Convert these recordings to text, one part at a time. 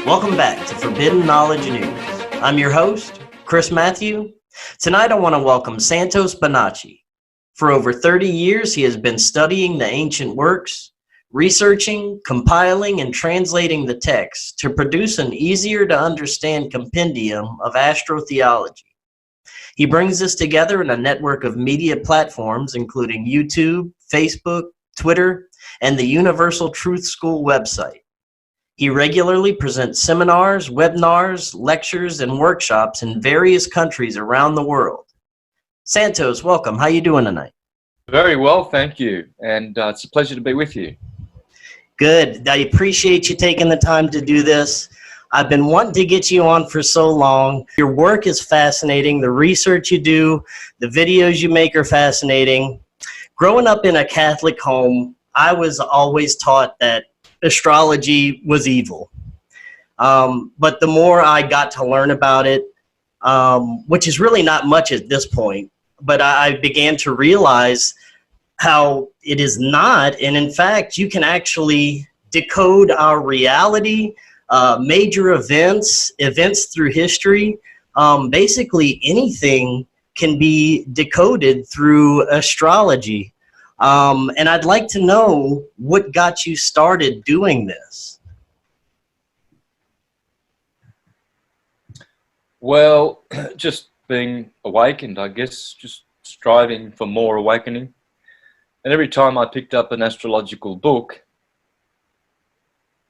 Welcome back to Forbidden Knowledge News. I'm your host, Chris Matthew. Tonight I want to welcome Santos Bonacci. For over 30 years, he has been studying the ancient works, researching, compiling, and translating the texts to produce an easier-to-understand compendium of astrotheology. He brings this together in a network of media platforms, including YouTube, Facebook, Twitter, and the Universal Truth School website. He regularly presents seminars, webinars, lectures, and workshops in various countries around the world. Santos, welcome. How you doing tonight? Very well, thank you. And it's a pleasure to be with you. Good. I appreciate you taking the time to do this. I've been wanting to get you on for so long. Your work is fascinating. The research you do, the videos you make are fascinating. Growing up in a Catholic home, I was always taught that astrology was evil. But the more I got to learn about it, which is really not much at this point, but I began to realize how it is not. And in fact, you can actually decode our reality, major events through history. Basically anything can be decoded through astrology. And I'd like to know what got you started doing this. Well, just being awakened, I guess, just striving for more awakening. And every time I picked up an astrological book,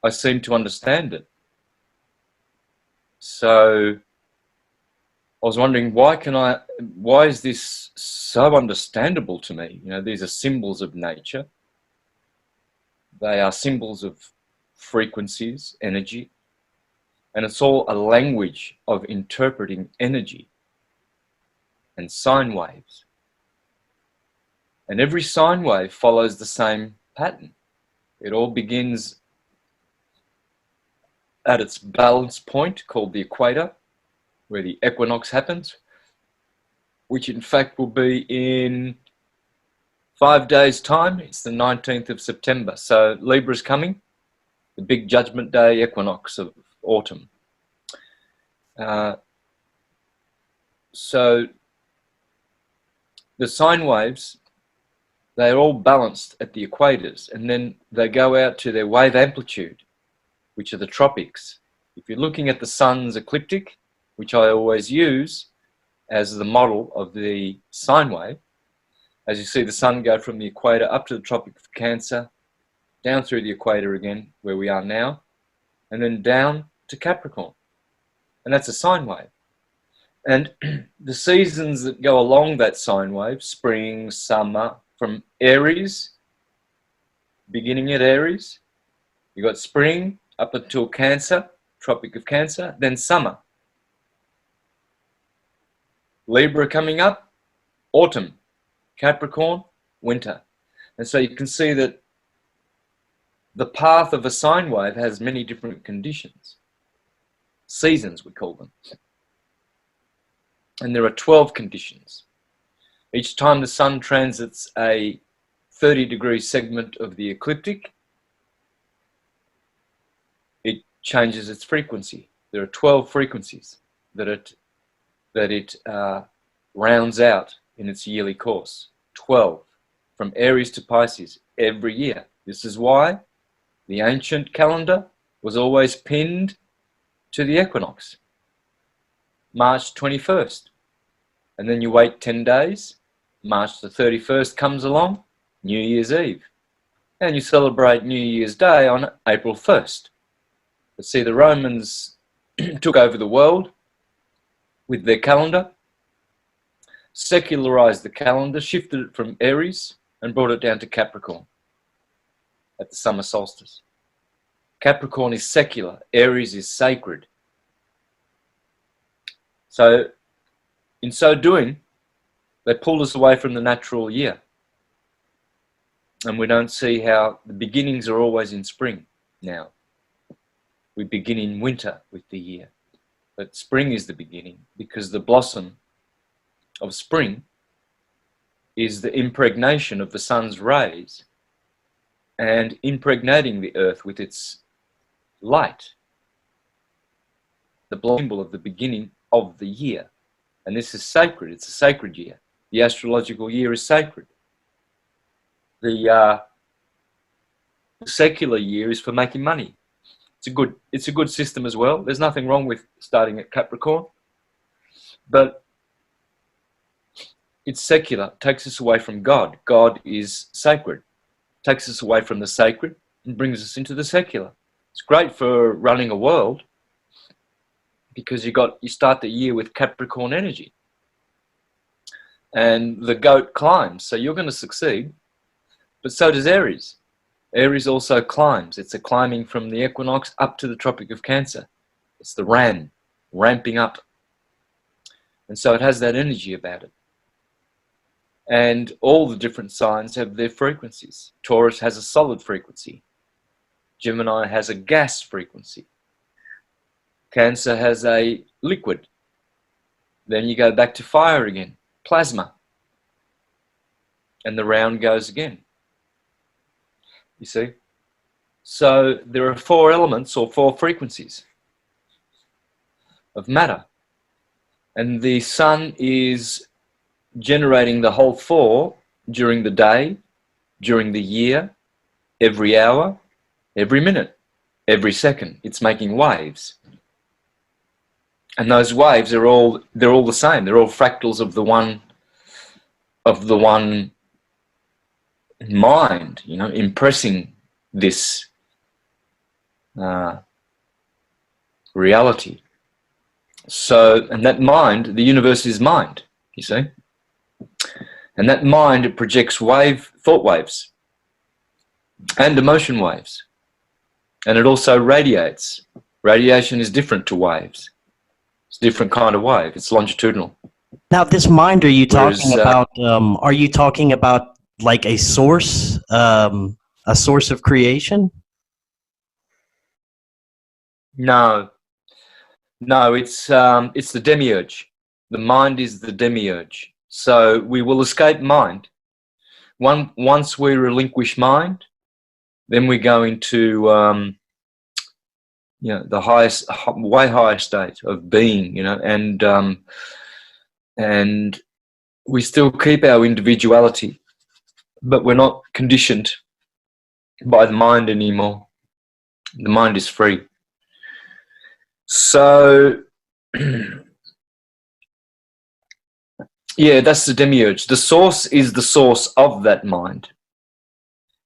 I seemed to understand it. So I was wondering, why is this so understandable to me? You know, these are symbols of nature. They are symbols of frequencies, energy, and it's all a language of interpreting energy and sine waves. And every sine wave follows the same pattern. It all begins at its balance point called the equator, where the equinox happens, which in fact will be in 5 days' time. It's the 19th of September. So Libra's coming, the big judgment day equinox of autumn. So the sine waves, they're all balanced at the equators, and then they go out to their wave amplitude, which are the tropics. If you're looking at the sun's ecliptic, which I always use as the model of the sine wave, as you see the sun go from the equator up to the Tropic of Cancer, down through the equator again, where we are now, and then down to Capricorn. And that's a sine wave. And the seasons that go along that sine wave, spring, summer, from Aries, beginning at Aries, you got spring up until Cancer, Tropic of Cancer, then summer. Libra coming up, autumn, Capricorn, winter. And so you can see that the path of a sine wave has many different conditions. Seasons, we call them. And there are 12 conditions. Each time the sun transits a 30-degree segment of the ecliptic, it changes its frequency. There are 12 frequencies that it rounds out in its yearly course. 12, from Aries to Pisces, every year. This is why the ancient calendar was always pinned to the equinox, March 21st. And then you wait 10 days, March the 31st comes along, New Year's Eve. And you celebrate New Year's Day on April 1st. But see, the Romans took over the world with their calendar, secularized the calendar, shifted it from Aries and brought it down to Capricorn at the summer solstice. Capricorn is secular, Aries is sacred. So in so doing, they pulled us away from the natural year. And we don't see how the beginnings are always in spring now. We begin in winter with the year. But spring is the beginning, because the blossom of spring is the impregnation of the sun's rays and impregnating the earth with its light. the symbol of the beginning of the year. And this is sacred. It's a sacred year. The astrological year is sacred. The secular year is for making money. It's a good system as well. There's nothing wrong with starting at Capricorn, but it's secular. It takes us away from God. God is sacred. It takes us away from the sacred and brings us into the secular. It's great for running a world because you start the year with Capricorn energy. And the goat climbs, so you're going to succeed. But so does Aries. Aries also climbs. It's a climbing from the equinox up to the Tropic of Cancer. It's the ram, ramping up. And so it has that energy about it. And all the different signs have their frequencies. Taurus has a solid frequency. Gemini has a gas frequency. Cancer has a liquid. Then you go back to fire again, plasma. And the round goes again. You see? So there are 4 elements or 4 frequencies of matter. And the sun is generating the whole 4 during the day, during the year, every hour, every minute, every second. It's making waves. And those waves are all the same. They're all fractals of the one mind, you know, impressing this reality. So, and that mind, the universe is mind, you see. And that mind, it projects thought waves and emotion waves. And it also radiates. Radiation is different to waves. It's a different kind of wave. It's longitudinal. Now, this mind, are you talking about? Are you talking about like a source of creation? No, it's the Demiurge. The mind is the Demiurge. So we will escape mind. Once we relinquish mind, then we go into the highest, way higher state of being, you know, and we still keep our individuality, but we're not conditioned by the mind anymore. The mind is free. So, yeah, that's the Demiurge. The source is the source of that mind.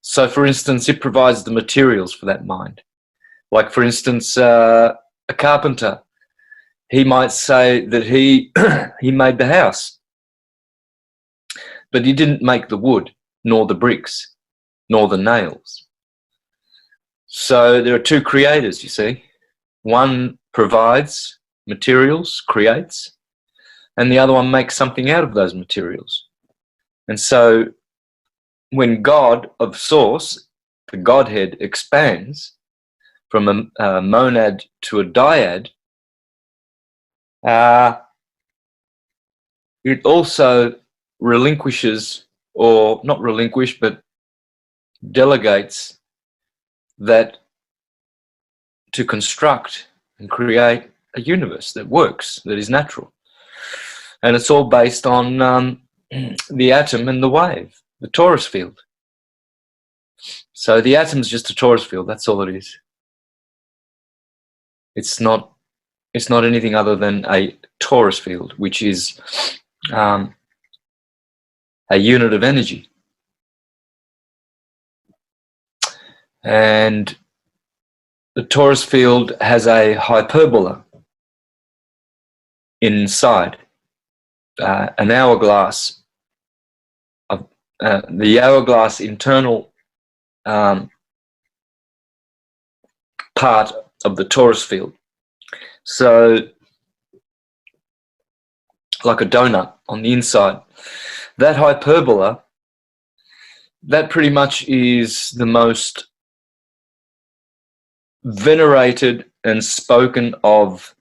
So, for instance, it provides the materials for that mind. Like, for instance, a carpenter, he might say that he made the house, but he didn't make the wood, nor the bricks, nor the nails. So there are 2 creators, you see. One provides materials, creates, and the other one makes something out of those materials. And so when God of Source, the Godhead, expands from a monad to a dyad, it also relinquishes, or not relinquish, but delegates that to construct and create a universe that works, that is natural. And it's all based on the atom and the wave, the torus field. So the atom's just a torus field, that's all it is. It's not anything other than a torus field, which is a unit of energy. And the torus field has a hyperbola inside, an hourglass. The hourglass internal part of the torus field. So, like a donut on the inside. That hyperbola, that pretty much is the most venerated and spoken of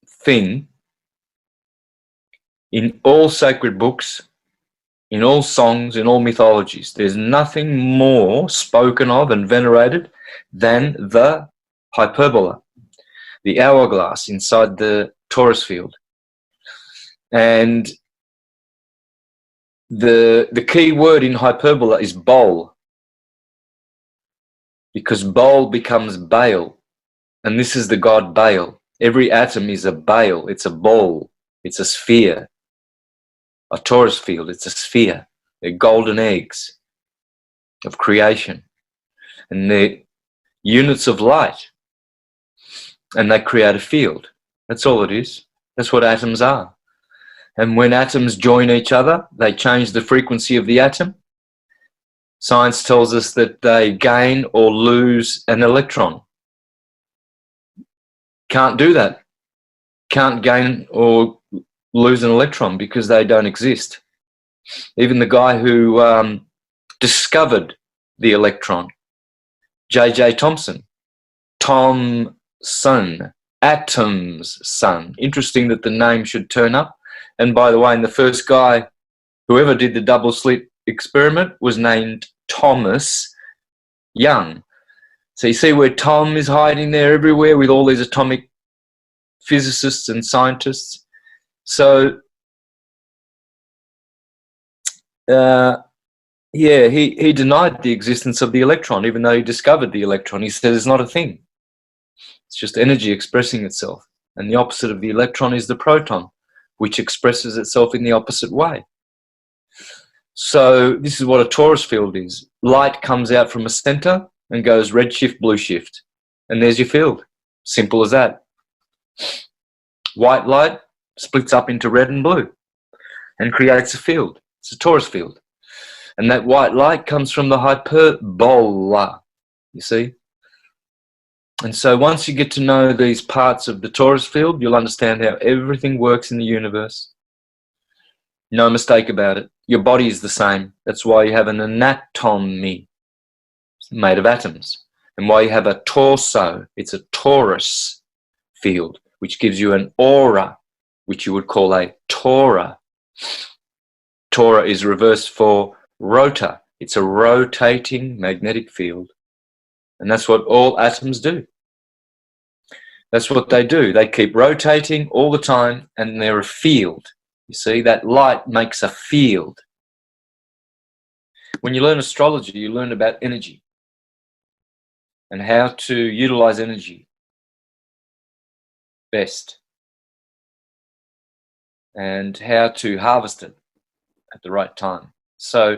thing in all sacred books, in all songs, in all mythologies. There's nothing more spoken of and venerated than the hyperbola, the hourglass inside the torus field. And the key word in hyperbola is bowl, because bowl becomes Baal, and this is the god Baal. Every atom is a Baal. It's a ball. It's a sphere. A torus field, it's a sphere. They're golden eggs of creation, and they're units of light, and they create a field. That's all it is. That's what atoms are. And when atoms join each other, they change the frequency of the atom. Science tells us that they gain or lose an electron. Can't do that. Can't gain or lose an electron because they don't exist. Even the guy who discovered the electron, J.J. Thomson, atom's son. Interesting that the name should turn up. And by the way, and the first guy, whoever did the double slit experiment, was named Thomas Young. So you see where Tom is hiding there everywhere with all these atomic physicists and scientists. So, yeah, he denied the existence of the electron, even though he discovered the electron. He said it's not a thing. It's just energy expressing itself. And the opposite of the electron is the proton, which expresses itself in the opposite way. So this is what a torus field is. Light comes out from a center and goes red shift, blue shift. And there's your field. Simple as that. White light splits up into red and blue and creates a field. It's a torus field. And that white light comes from the hyperbola, you see. And so once you get to know these parts of the torus field, you'll understand how everything works in the universe. No mistake about it. Your body is the same. That's why you have an anatomy made of atoms. And why you have a torso. It's a torus field, which gives you an aura, which you would call a tora. Tora is reversed for rotor. It's a rotating magnetic field. And that's what all atoms do. That's what they do. They keep rotating all the time, and they're a field. You see, that light makes a field. When you learn astrology, you learn about energy and how to utilize energy best and how to harvest it at the right time. So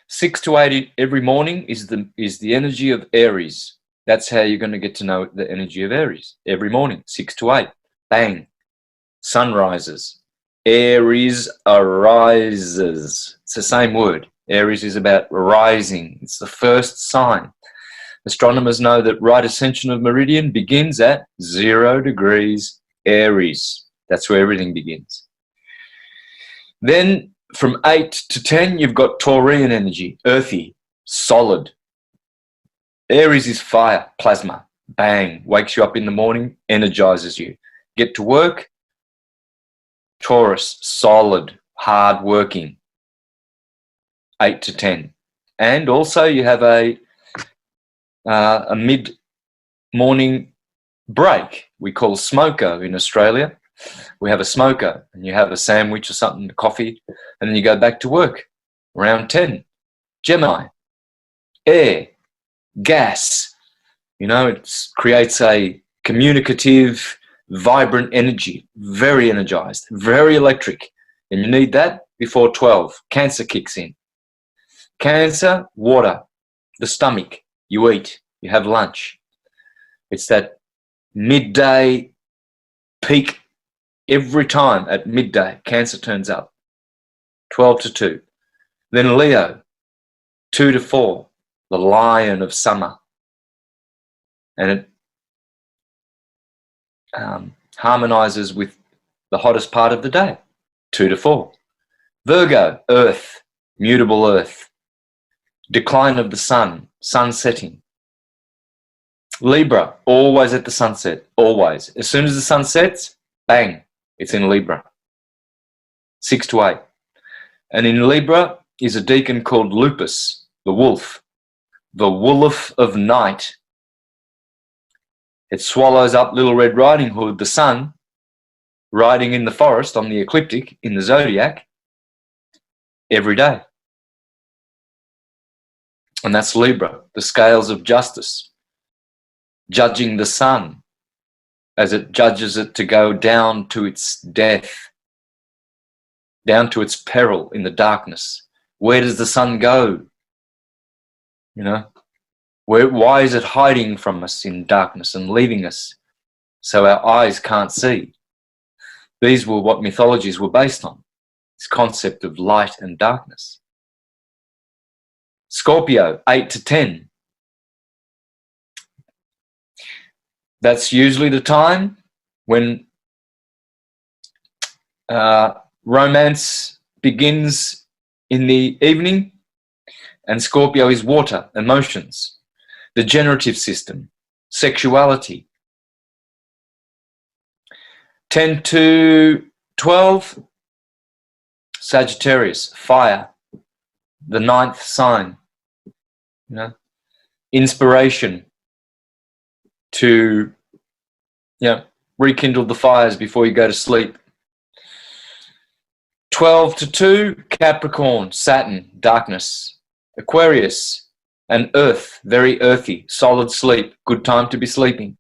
6 to 8 every morning is the energy of Aries. That's how you're going to get to know the energy of Aries. Every morning, 6 to 8. Bang. Sun rises. Aries arises. It's the same word. Aries is about rising. It's the first sign. Astronomers know that right ascension of meridian begins at 0 degrees Aries. That's where everything begins. Then from 8 to 10, you've got Taurian energy, earthy, solid. Aries is fire, plasma, bang, wakes you up in the morning, energizes you. Get to work. Taurus, solid, hard working, 8 to 10. And also you have a mid-morning break. We call smoko in Australia. We have a smoko, and you have a sandwich or something, a coffee, and then you go back to work around 10. Gemini, air, gas. You know, it creates a communicative, vibrant energy, very energized, very electric. And you need that before 12. Cancer kicks in. Cancer, water, the stomach. You eat, you have lunch. It's that midday peak. Every time at midday, Cancer turns up, 12 to 2. Then Leo, 2 to 4, the lion of summer. And it harmonizes with the hottest part of the day, 2 to 4. Virgo, earth, mutable earth, decline of the sun, sun setting. Libra, always at the sunset, always. As soon as the sun sets, bang. It's in Libra, 6 to 8. And in Libra is a deacon called Lupus, the wolf of night. It swallows up Little Red Riding Hood, the sun, riding in the forest on the ecliptic in the zodiac every day. And that's Libra, the scales of justice, judging the sun as it judges it to go down to its death, down to its peril in the darkness. Where does the sun go? You know, why is it hiding from us in darkness and leaving us so our eyes can't see? These were what mythologies were based on, this concept of light and darkness. Scorpio, 8 to 10. That's usually the time when romance begins in the evening, and Scorpio is water, emotions, the generative system, sexuality. 10 to 12, Sagittarius, fire, the 9th sign, you know, inspiration to, you know, rekindle the fires before you go to sleep. 12 to 2, Capricorn, Saturn, darkness. Aquarius, and earth, very earthy, solid sleep, good time to be sleeping.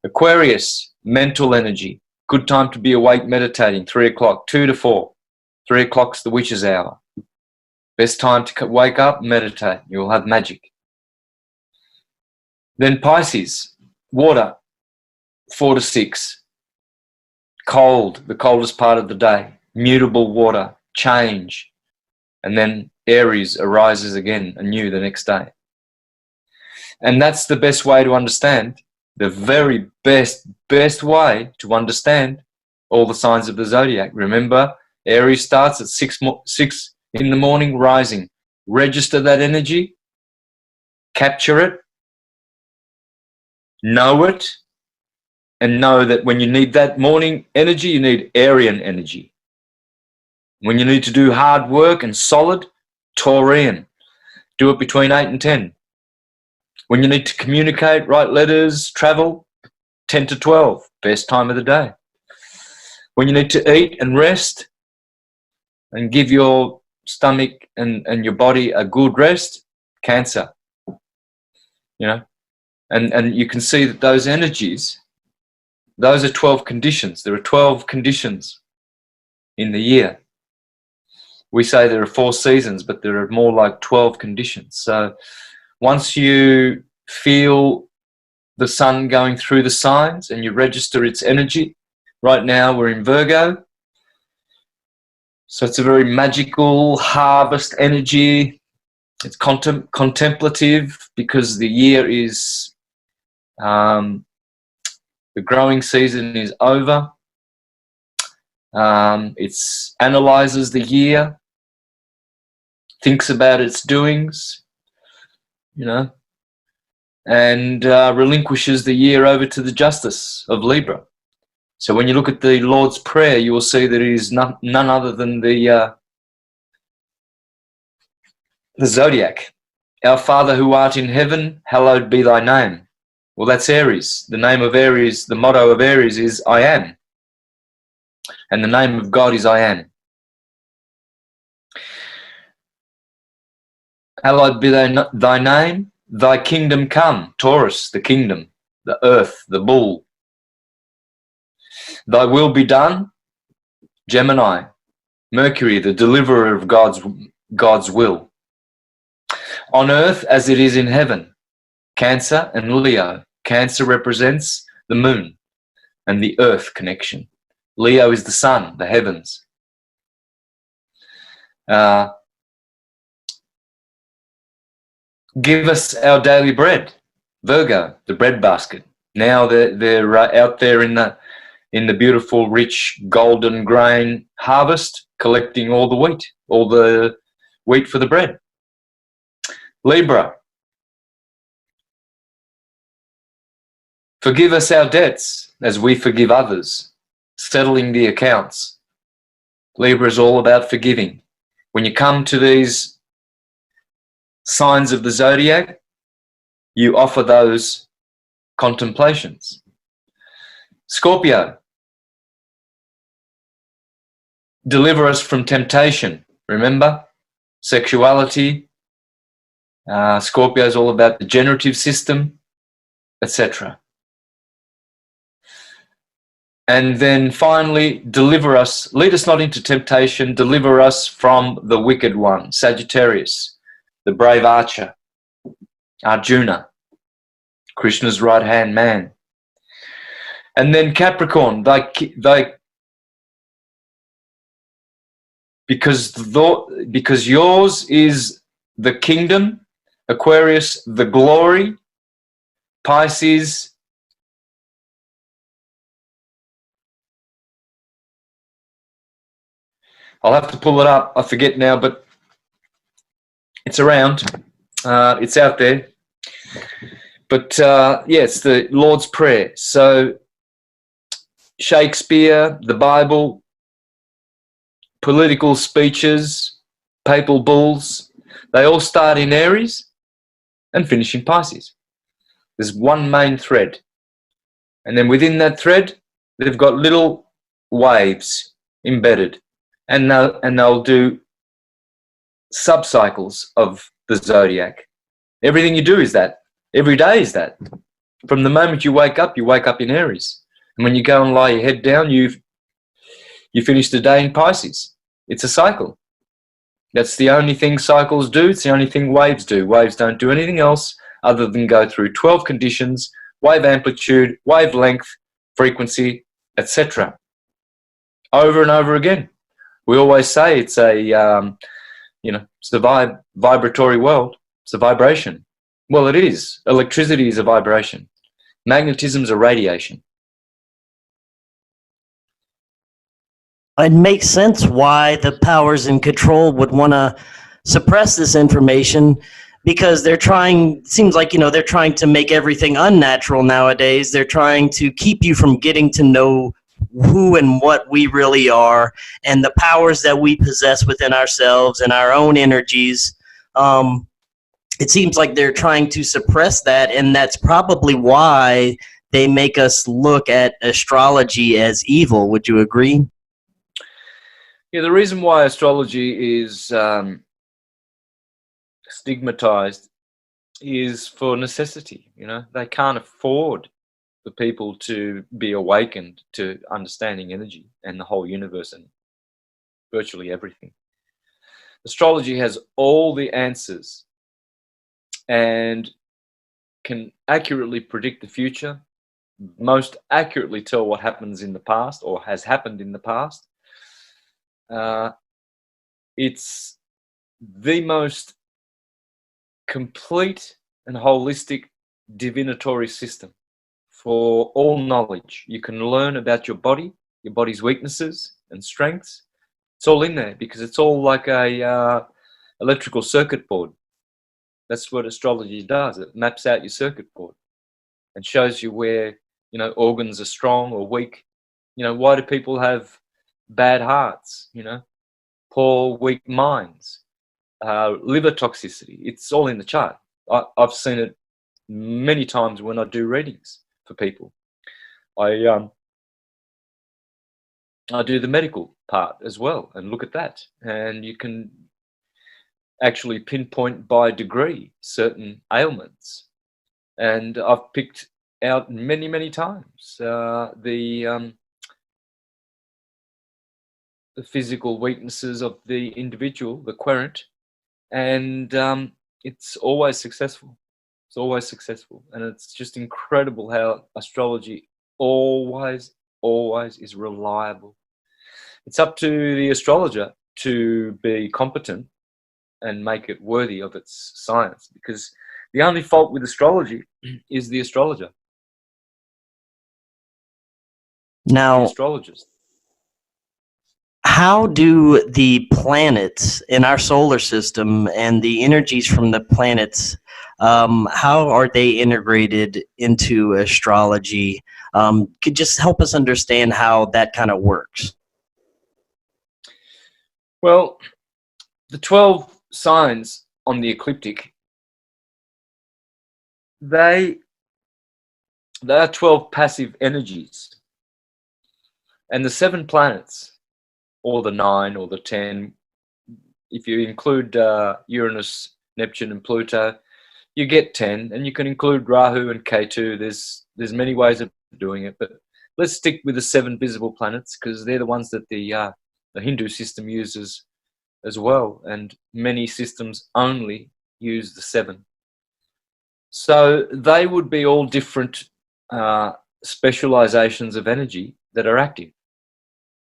Aquarius, mental energy, good time to be awake meditating, 3 o'clock, 2 to 4. 3 o'clock's the witch's hour. Best time to wake up, meditate, you'll have magic. Then Pisces, water, 4 to 6. Cold, the coldest part of the day. Mutable water, change. And then Aries arises again anew the next day. And that's the best way to understand, the very best way to understand all the signs of the zodiac. Remember, Aries starts at 6 in the morning, rising. Register that energy, capture it, know it, and know that when you need that morning energy, you need Arian energy. When you need to do hard work and solid, Taurian. Do it between 8 and 10. When you need to communicate, write letters, travel, 10 to 12, best time of the day. When you need to eat and rest and give your stomach and your body a good rest, Cancer. You know, and you can see that those energies, those are 12 conditions. There are 12 conditions in the year. We say there are 4 seasons, but there are more like 12 conditions. So once you feel the sun going through the signs and you register its energy, right now we're in Virgo. So it's a very magical harvest energy. It's contemplative because the year is, the growing season is over. It analyzes the year, thinks about its doings, you know, and relinquishes the year over to the justice of Libra. So when you look at the Lord's Prayer, you will see that it is none other than the zodiac. Our Father who art in heaven, hallowed be thy name. Well, that's Aries. The name of Aries, the motto of Aries is I am. And the name of God is I am. Hallowed be thy name, thy kingdom come. Taurus, the kingdom, the earth, the bull. Thy will be done. Gemini, Mercury, the deliverer of God's will. On earth as it is in heaven. Cancer and Leo. Cancer represents the moon and the earth connection. Leo is the sun, the heavens. Give us our daily bread. Virgo, the bread basket. Now they're out there in the beautiful, rich, golden grain harvest, collecting all the wheat for the bread. Libra. Forgive us our debts as we forgive others. Settling the accounts. Libra is all about forgiving. When you come to these signs of the zodiac, you offer those contemplations. Scorpio, deliver us from temptation. Remember? Sexuality. Scorpio is all about the generative system, etc. And then finally, deliver us, lead us not into temptation, deliver us from the wicked one. Sagittarius, the brave archer. Arjuna, Krishna's right-hand man. And then Capricorn, because yours is the kingdom, Aquarius, the glory, Pisces, I'll have to pull it up, I forget now, but it's around, it's out there. But yeah, it's the Lord's Prayer. So Shakespeare, the Bible, political speeches, papal bulls, they all start in Aries and finish in Pisces. There's one main thread. And then within that thread, they've got little waves embedded. And they'll do subcycles of the zodiac. Everything you do is that. Every day is that. From the moment you wake up in Aries. And when you go and lie your head down, you finish the day in Pisces. It's a cycle. That's the only thing cycles do. It's the only thing waves do. Waves don't do anything else other than go through 12 conditions, wave amplitude, wavelength, frequency, etc. Over and over again. We always say it's it's the vibratory world. It's a vibration. Well, it is. Electricity is a vibration. Magnetism is a radiation. It makes sense why the powers in control would want to suppress this information, because they're trying, seems like, they're trying to make everything unnatural nowadays. They're trying to keep you from getting to know who and what we really are and the powers that we possess within ourselves and our own energies. It seems like they're trying to suppress that, and that's probably why they make us look at astrology as evil. Would you agree? Yeah, the reason why astrology is stigmatized is for necessity. They can't afford for people to be awakened to understanding energy and the whole universe and virtually everything. Astrology has all the answers and can accurately predict the future, most accurately tell what happens in the past or has happened in the past. It's the most complete and holistic divinatory system for all knowledge. You can learn about your body, your body's weaknesses and strengths. It's all in there because it's all like a electrical circuit board. That's what astrology does. It maps out your circuit board and shows you where, organs are strong or weak. Why do people have bad hearts, poor, weak minds, liver toxicity? It's all in the chart. I've seen it many times when I do readings for people. I do the medical part as well and look at that, and you can actually pinpoint by degree certain ailments. And I've picked out many times the physical weaknesses of the individual, the querent, and it's always successful. It's always successful, and it's just incredible how astrology always is reliable. It's up to the astrologer to be competent and make it worthy of its science, because the only fault with astrology is the astrologer. Now, the astrologers. How do the planets in our solar system and the energies from the planets, how are they integrated into astrology? Could just help us understand how that kind of works. Well, the 12 signs on the ecliptic, they There are 12 passive energies. And the 7 planets, or the 9 or the 10, if you include Uranus, Neptune and Pluto, you get 10, and you can include Rahu and Ketu. There's many ways of doing it, but let's stick with the 7 visible planets because they're the ones that the Hindu system uses as well, and many systems only use the 7. So they would be all different specializations of energy that are active.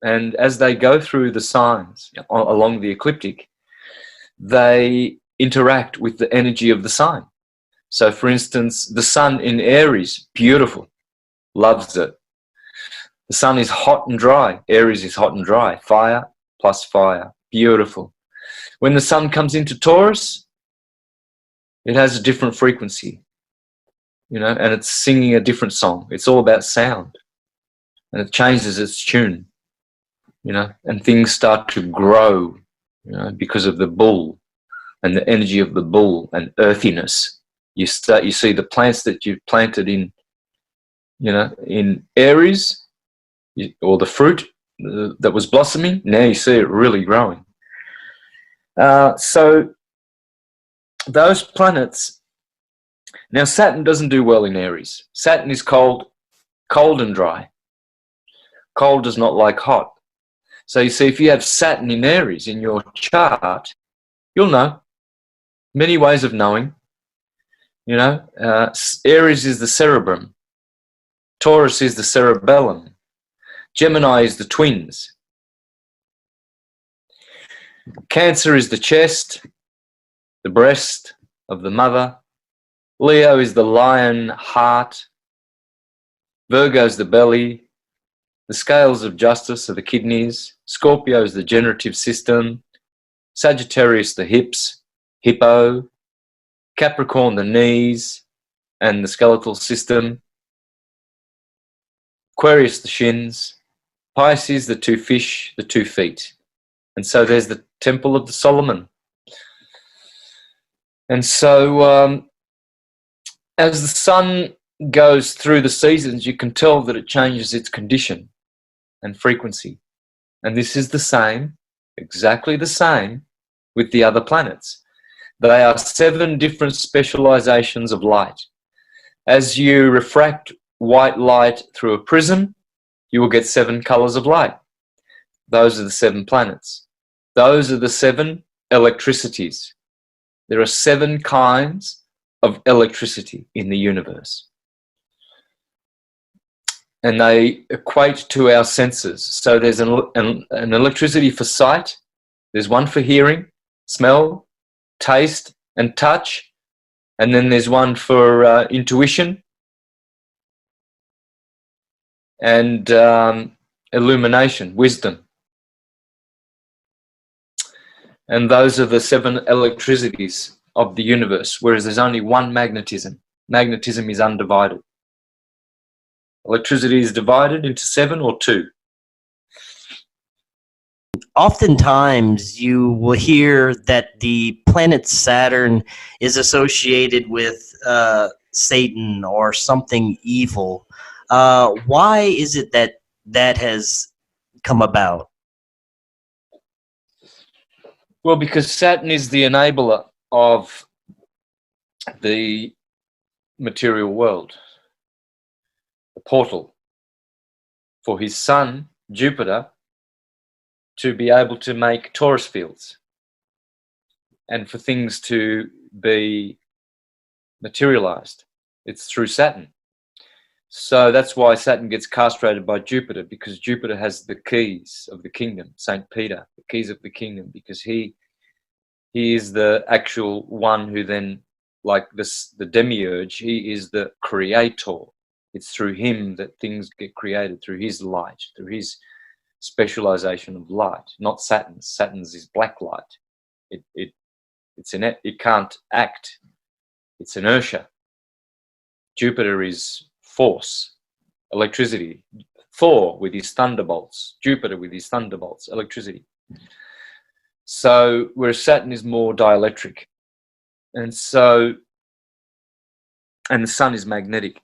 And as they go through the signs along the ecliptic, they interact with the energy of the sign. So, for instance, the sun in Aries, beautiful, loves it. The sun is hot and dry. Aries is hot and dry. Fire plus fire, beautiful. When the sun comes into Taurus, it has a different frequency, you know, and it's singing a different song. It's all about sound, and it changes its tune, you know, and things start to grow, you know, because of the bull and the energy of the bull and earthiness. You see the plants that you've planted in, you know, in Aries, or the fruit that was blossoming. Now you see it really growing. So those planets. Now Saturn doesn't do well in Aries. Saturn is cold and dry. Cold does not like hot. So you see, if you have Saturn in Aries in your chart, you'll know. Many ways of knowing. You know, Aries is the cerebrum. Taurus is the cerebellum. Gemini is the twins. Cancer is the chest, the breast of the mother. Leo is the lion heart. Virgo is the belly. The scales of justice are the kidneys. Scorpio is the generative system. Sagittarius the hips, hippo. Capricorn the knees and the skeletal system. Aquarius the shins. Pisces the 2 fish, the 2 feet. And so there's the Temple of the Solomon. And so as the sun goes through the seasons, you can tell that it changes its condition and frequency. And this is the same, exactly the same, with the other planets. They are 7 different specializations of light. As you refract white light through a prism, you will get 7 colors of light. Those are the 7 planets. Those are the 7 electricities. There are 7 kinds of electricity in the universe. And they equate to our senses. So there's an electricity for sight. There's one for hearing, smell, taste and touch. And then there's one for intuition and illumination, wisdom. And those are the 7 electricities of the universe, whereas there's only one magnetism. Magnetism is undivided. Electricity is divided into 7 or 2. Oftentimes you will hear that the planet Saturn is associated with Satan or something evil. Why is it that that has come about? Well, because Saturn is the enabler of the material world, the portal for his son, Jupiter, to be able to make torus fields and for things to be materialized. It's through Saturn. So that's why Saturn gets castrated by Jupiter, because Jupiter has the keys of the kingdom, St. Peter, the keys of the kingdom, because he is the actual one who then, like this, the Demiurge, he is the creator. It's through him that things get created, through his light, through his specialization of light, not Saturn's. Saturn's is black light. It can't act. It's inertia. Jupiter is force, electricity. Thor with his thunderbolts, Jupiter with his thunderbolts, electricity. So whereas Saturn is more dielectric, and the sun is magnetic.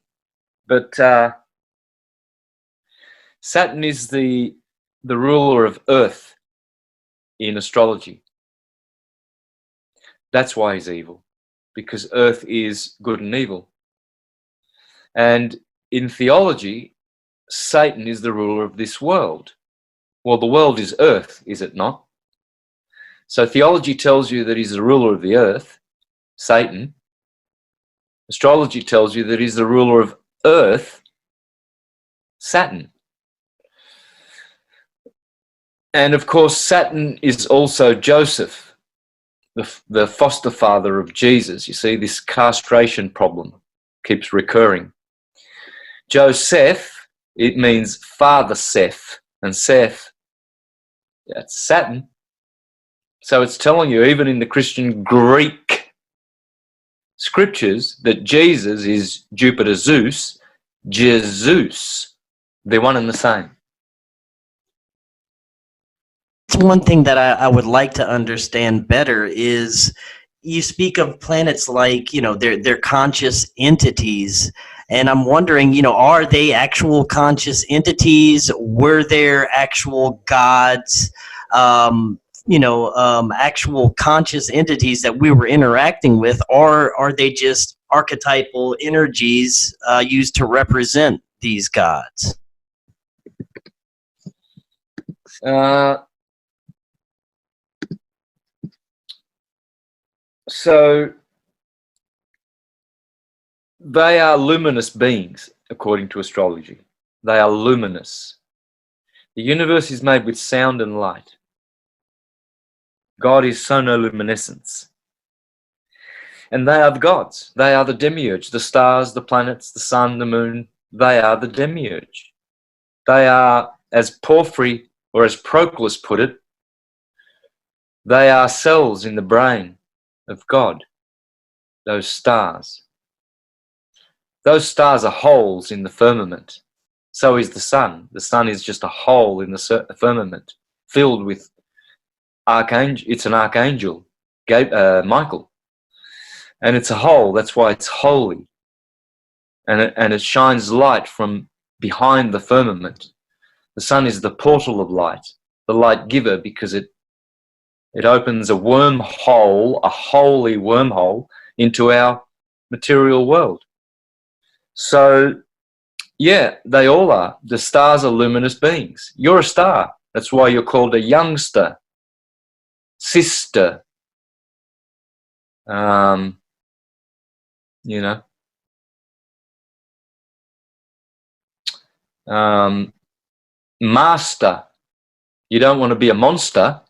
But Saturn is the ruler of Earth in astrology. That's why he's evil, because Earth is good and evil. And in theology, Satan is the ruler of this world. Well, the world is Earth, is it not? So theology tells you that he's the ruler of the Earth, Satan. Astrology tells you that he's the ruler of Earth, Saturn. And of course, Saturn is also Joseph, the foster father of Jesus. You see, this castration problem keeps recurring. Joseph, it means father Seth, and Seth, that's Saturn. So it's telling you, even in the Christian Greek scriptures, that Jesus is Jupiter Zeus, Jesus. They're one and the same. One thing that I would like to understand better is you speak of planets like, they're conscious entities. And I'm wondering, are they actual conscious entities? Were there actual gods, actual conscious entities that we were interacting with? Or are they just archetypal energies used to represent these gods? So they are luminous beings, according to astrology. They are luminous. The universe is made with sound and light. God is sonoluminescence. And they are the gods. They are the demiurge. The stars, the planets, the sun, the moon, they are the demiurge. They are, as Porphyry or as Proclus put it, they are cells in the brain of God, those stars. Those stars are holes in the firmament. So is the sun. The sun is just a hole in the firmament, filled with archangel. It's an archangel, Michael. And it's a hole. That's why it's holy. And it shines light from behind the firmament. The sun is the portal of light, the light giver, because it opens a wormhole, a holy wormhole, into our material world. So, yeah, they all are. The stars are luminous beings. You're a star. That's why you're called a youngster, sister, master. You don't want to be a monster.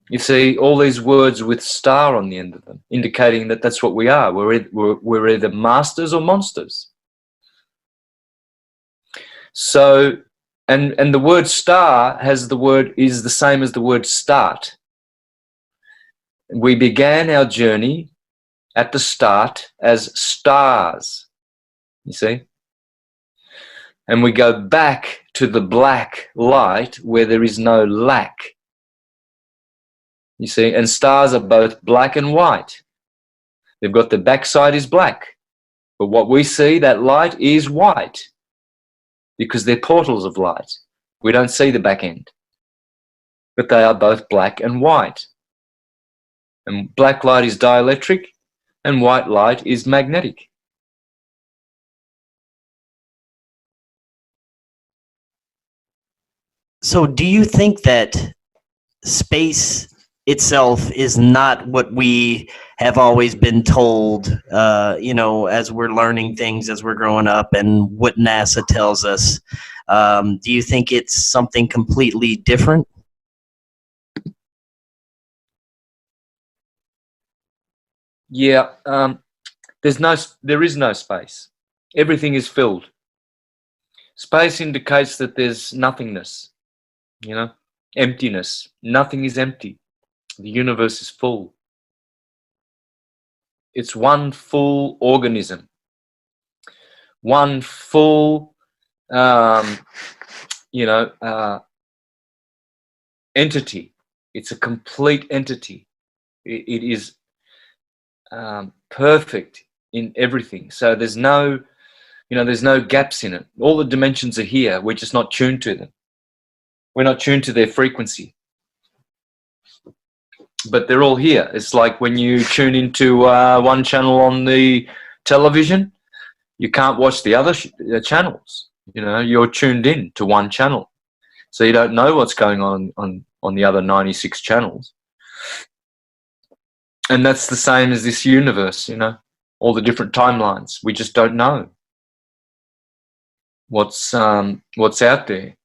You see, all these words with star on the end of them, indicating that that's what we are. We're either masters or monsters. So, and the word star is the same as the word start. We began our journey at the start as stars, you see? And we go back to the black light where there is no lack. You see, and stars are both black and white. They've got the backside is black, but what we see, that light, is white because they're portals of light. We don't see the back end, but they are both black and white. And black light is dielectric and white light is magnetic. So do you think that space itself is not what we have always been told, as we're learning things as we're growing up and what NASA tells us? Do you think it's something completely different? Yeah, there is no space. Everything is filled. Space indicates that there's nothingness, emptiness. Nothing is empty. The universe is full. It's one full organism, one full, entity. It's a complete entity. It is perfect in everything. So there's no, there's no gaps in it. All the dimensions are here. We're just not tuned to them. We're not tuned to their frequency. But they're all here. It's like when you tune into one channel on the television, you can't watch the other channels. You're tuned in to one channel. So you don't know what's going on the other 96 channels. And that's the same as this universe, all the different timelines. We just don't know what's out there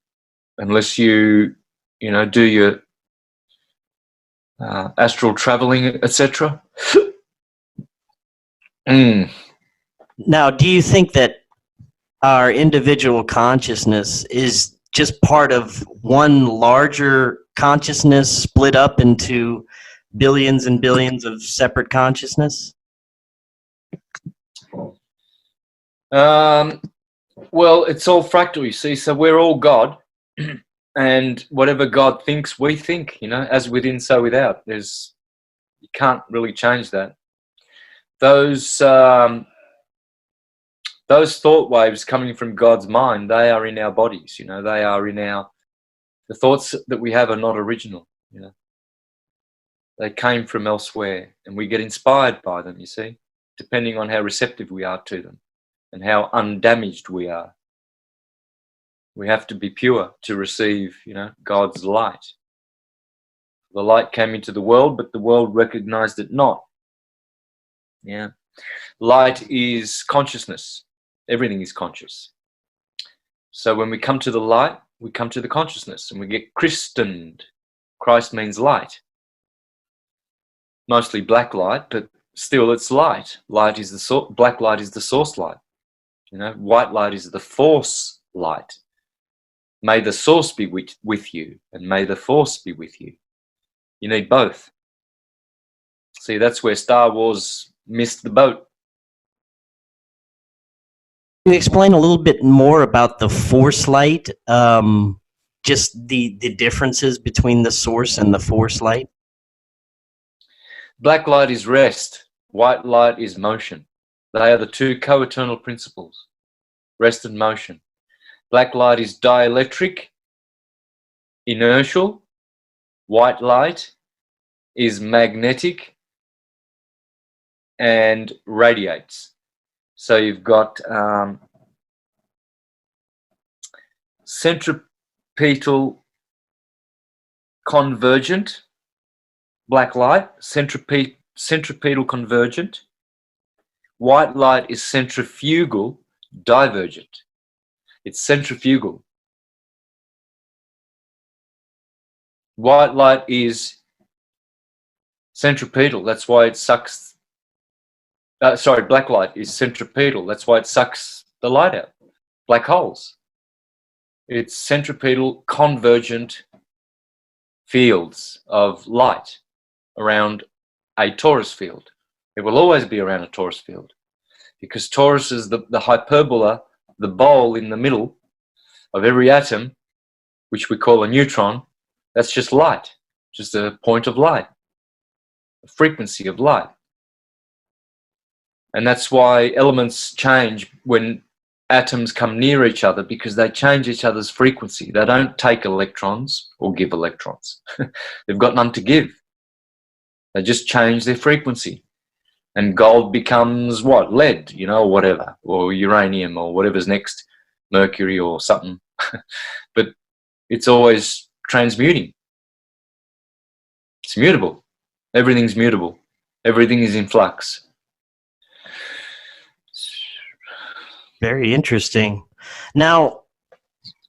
unless you do your astral traveling, etc. Now, do you think that our individual consciousness is just part of one larger consciousness split up into billions and billions of separate consciousness? Well, it's all fractal, you see. So we're all God, and whatever God thinks, we think. As within, so without. You can't really change that. Those thought waves coming from God's mind, they are in our bodies. They are in the thoughts that we have are not original. They came from elsewhere, and we get inspired by them, you see, depending on how receptive we are to them and how undamaged we are. We have to be pure to receive, God's light. The light came into the world, but the world recognized it not. Yeah. Light is consciousness. Everything is conscious. So when we come to the light, we come to the consciousness, and we get christened. Christ means light. Mostly black light, but still it's light. Light is the black light is the source light. White light is the force light. May the source be with you, and may the force be with you. You need both. See, that's where Star Wars missed the boat. Can you explain a little bit more about the force light? Just the differences between the source and the force light? Black light is rest. White light is motion. They are the two co-eternal principles, rest and motion. Black light is dielectric, inertial. White light is magnetic and radiates. So you've got centripetal convergent, black light, centripetal convergent. White light is centrifugal divergent. It's centrifugal. White light is centripetal. That's why it sucks. Black light is centripetal. That's why it sucks the light out. Black holes. It's centripetal convergent fields of light around a torus field. It will always be around a torus field because torus is the hyperbola, the bowl in the middle of every atom, which we call a neutron. That's just light, just a point of light, a frequency of light. And that's why elements change when atoms come near each other, because they change each other's frequency. They don't take electrons or give electrons. They've got none to give. They just change their frequency. And gold becomes what? Lead, or whatever, or uranium, or whatever's next, mercury or something. But it's always transmuting. It's mutable. Everything's mutable. Everything is in flux. Very interesting. Now,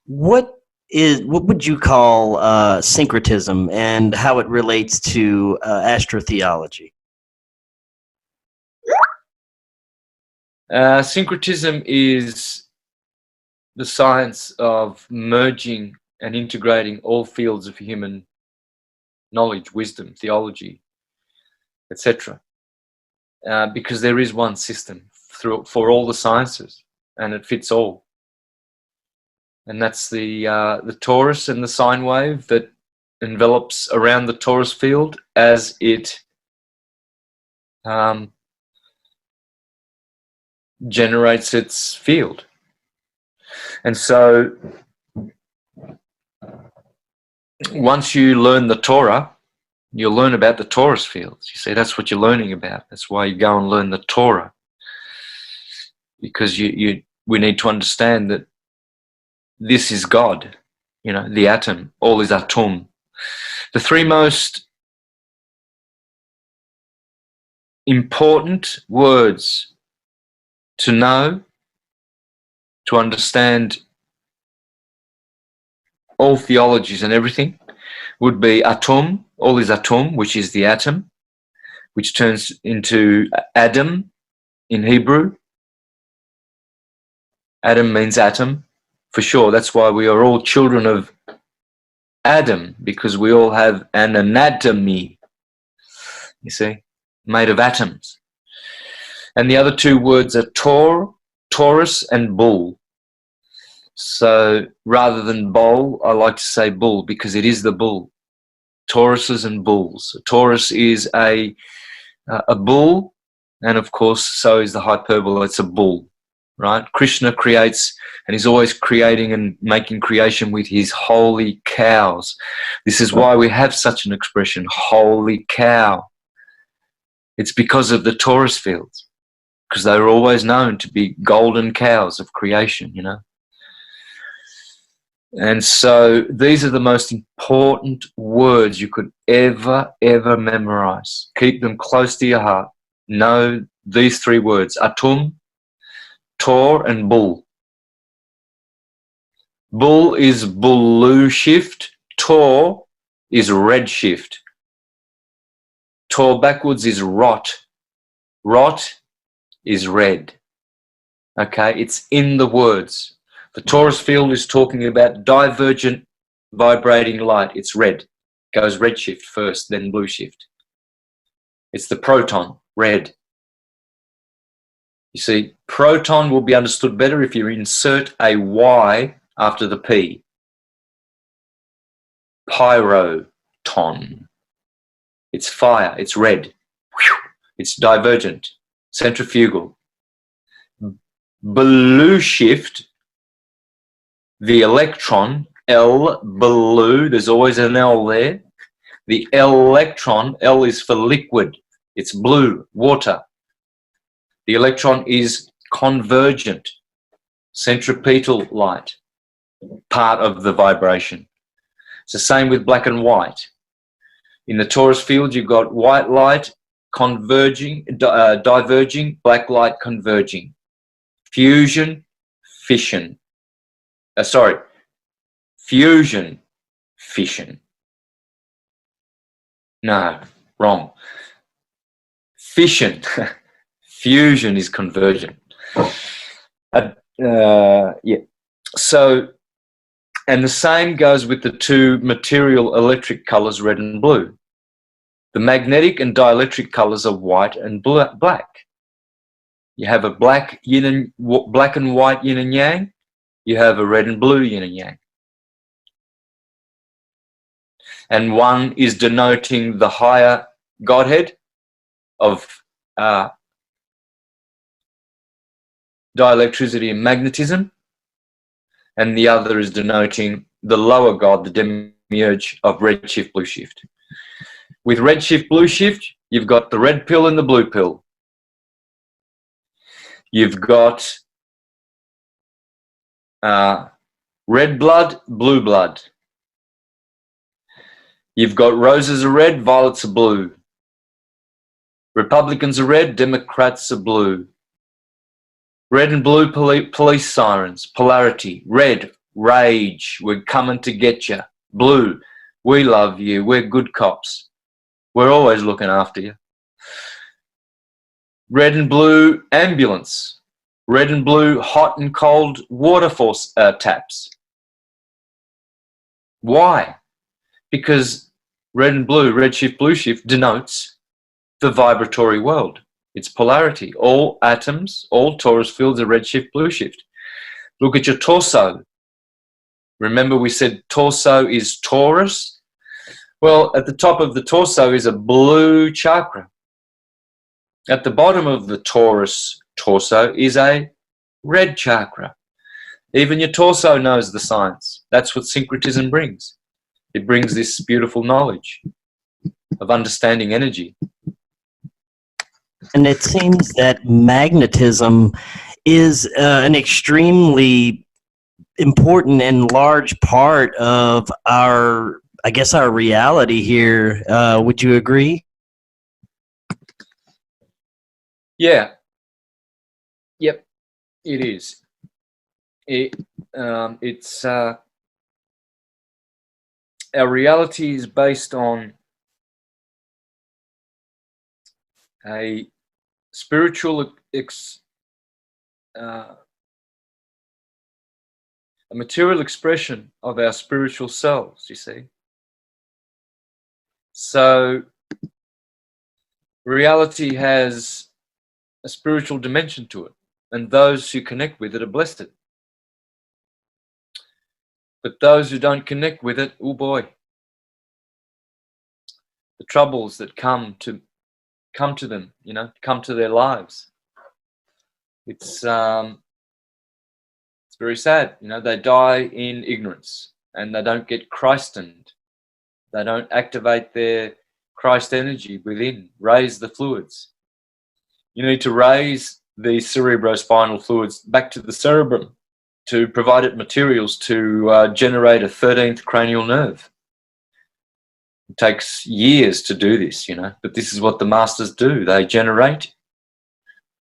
what would you call syncretism, and how it relates to astrotheology? Syncretism is the science of merging and integrating all fields of human knowledge, wisdom, theology, etc. Because there is one system for all the sciences, and it fits all. And that's the torus and the sine wave that envelops around the torus field as it generates its field. And so once you learn the Torah, you'll learn about the torus fields. You see, that's what you're learning about. That's why you go and learn the Torah. Because we need to understand that this is God, you know, the atom, all is atom. The three most important words to know, to understand all theologies and everything, would be atom, all is atom, which is the atom, which turns into Adam in Hebrew. Adam means atom, for sure. That's why we are all children of Adam, because we all have an anatomy, you see, made of atoms. And the other two words are Taurus and bull. So rather than bowl, I like to say bull, because it is the bull. Tauruses and bulls. A Taurus is a bull, and of course so is the hyperbola. It's a bull, right? Krishna creates, and he's always creating and making creation with his holy cows. This is why we have such an expression, holy cow. It's because of the Taurus fields, because they were always known to be golden cows of creation, you know. And so these are the most important words you could ever memorize. Keep them close to your heart. Know these three words, atum, tor, and bull. Bull is blue shift. Tor is red shift. Tor backwards is rot. Rot is red. Okay, it's in the words. The torus field is talking about divergent vibrating light. It's red. Goes red shift first, then blue shift. It's the proton, red. You see, proton will be understood better if you insert a Y after the P. Pyroton. It's fire, it's red. It's divergent, centrifugal. Blue shift, the electron, L, blue, there's always an L there. The electron, L is for liquid. It's blue, water. The electron is convergent, centripetal light, part of the vibration. It's the same with black and white. In the torus field, you've got white light converging, diverging, black light converging. Fusion, fission. Fusion, fission. No, wrong. Fission. Fusion is convergent. Yeah. So, and the same goes with the two material electric colors, red and blue. The magnetic and dielectric colors are white and black. You have a black and white yin and yang. You have a red and blue yin and yang. And one is denoting the higher Godhead of dielectricity and magnetism, and the other is denoting the lower God, the Demiurge of redshift, blue shift. With redshift, blue shift, you've got the red pill and the blue pill. You've got red blood, blue blood. You've got roses are red, violets are blue. Republicans are red, Democrats are blue. Red and blue police sirens, polarity. Red, rage, we're coming to get you. Blue, we love you, we're good cops. We're always looking after you. Red and blue, ambulance. Red and blue, hot and cold water force taps. Why? Because red and blue, red shift, blue shift, denotes the vibratory world. It's polarity. All atoms, all torus fields are red shift, blue shift. Look at your torso. Remember we said torso is Taurus? Well, at the top of the torso is a blue chakra. At the bottom of the torus torso is a red chakra. Even your torso knows the science. That's what syncretism brings. It brings this beautiful knowledge of understanding energy. And it seems that magnetism is an extremely important and large part of our, I guess, our reality here. Would you agree? Yeah. Yep, it is. It's our reality is based on a spiritual a material expression of our spiritual selves, you see. So reality has a spiritual dimension to it, and those who connect with it are blessed. But those who don't connect with it, oh boy, the troubles that come to them, you know, come to their lives. It's very sad, you know. They die in ignorance, and they don't get Christened. They don't activate their Christ energy within, raise the fluids. You need to raise the cerebrospinal fluids back to the cerebrum to provide it materials to generate a 13th cranial nerve. It takes years to do this, you know, but this is what the masters do. They generate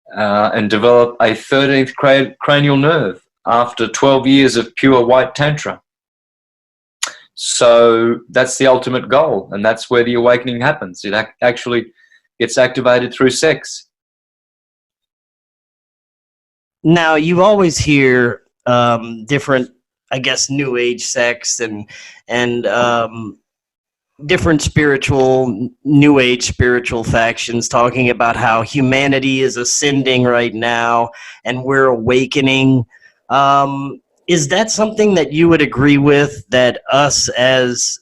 and develop a 13th cranial nerve after 12 years of pure white tantra. So that's the ultimate goal, and that's where the awakening happens. It actually gets activated through sex. Now, you always hear different, I guess, New Age sects and different New Age spiritual factions talking about how humanity is ascending right now and we're awakening. Is that something that you would agree with, that us as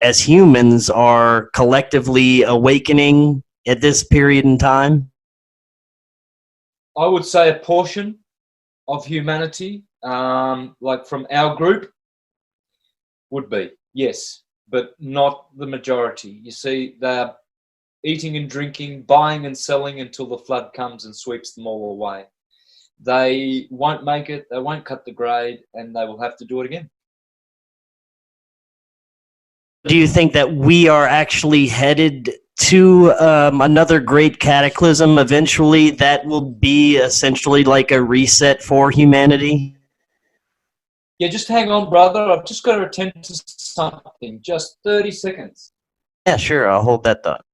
humans are collectively awakening at this period in time? I would say a portion of humanity, like from our group, would be, yes, but not the majority. You see, they're eating and drinking, buying and selling until the flood comes and sweeps them all away. They won't make it, they won't cut the grade, and they will have to do it again. Do you think that we are actually headed to another great cataclysm eventually that will be essentially like a reset for humanity? Yeah, just hang on, brother. I've just got to attend to something. Just 30 seconds. Yeah, sure. I'll hold that thought.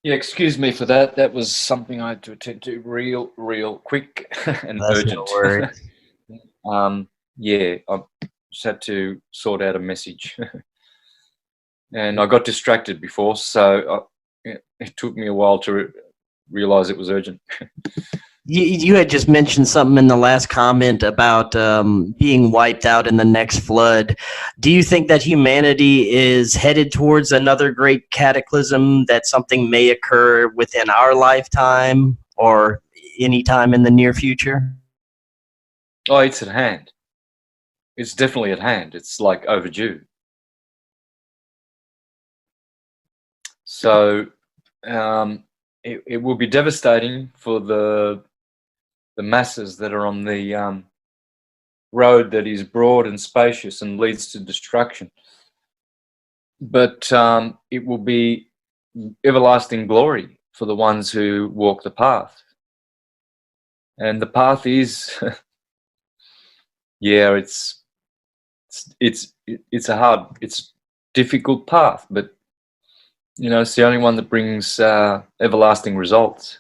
Yeah, excuse me for that. That was something I had to attend to real quick and That's urgent. no worries. Yeah, I just had to sort out a message. And I got distracted before, so it took me a while to realize it was urgent. You had just mentioned something in the last comment about being wiped out in the next flood. Do you think that humanity is headed towards another great cataclysm, that something may occur within our lifetime or any time in the near future? Oh, it's at hand. It's definitely at hand. It's like overdue. So it will be devastating for the masses that are on the road that is broad and spacious and leads to destruction. But it will be everlasting glory for the ones who walk the path. And the path is yeah, it's difficult path, but you know, it's the only one that brings everlasting results,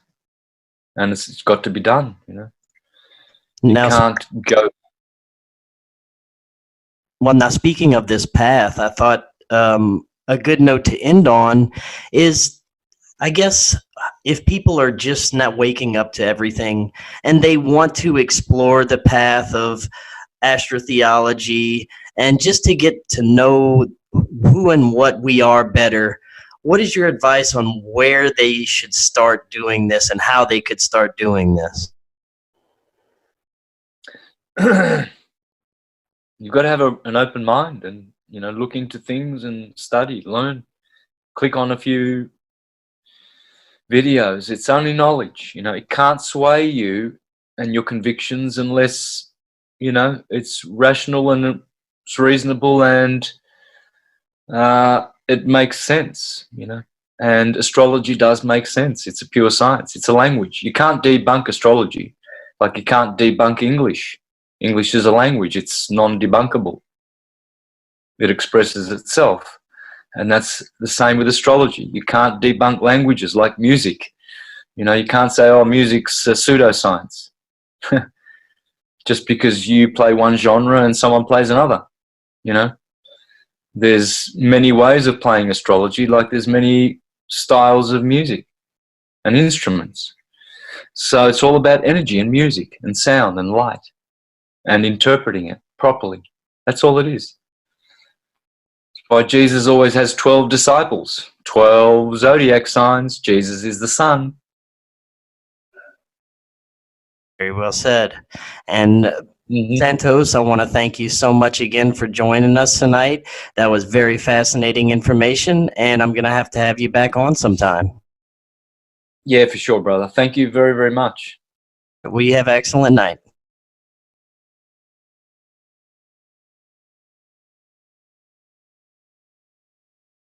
and it's got to be done. You know, you Now, can't go. well, now speaking of this path, I thought a good note to end on is, I guess, if people are just not waking up to everything and they want to explore the path of astrotheology and just to get to know who and what we are better, what is your advice on where they should start doing this and how they could start doing this? You've got to have an open mind, and you know, look into things and study, learn, click on a few videos. It's only knowledge. You know, it can't sway you and your convictions unless, you know, it's rational and it's reasonable and it makes sense, you know. And astrology does make sense. It's a pure science. It's a language. You can't debunk astrology, like you can't debunk English. English is a language. It's non-debunkable. It expresses itself. And that's the same with astrology. You can't debunk languages like music. You know, you can't say, oh, music's a pseudoscience. Just because you play one genre and someone plays another, you know. There's many ways of playing astrology, like there's many styles of music and instruments. So it's all about energy and music and sound and light and interpreting it properly. That's all it is. That's why Jesus always has 12 disciples, 12 zodiac signs. Jesus is the sun. Very well said. And Santos, I want to thank you so much again for joining us tonight. That was very fascinating information, and I'm going to have you back on sometime. Yeah, for sure, brother. Thank you very, very much. We have an excellent night.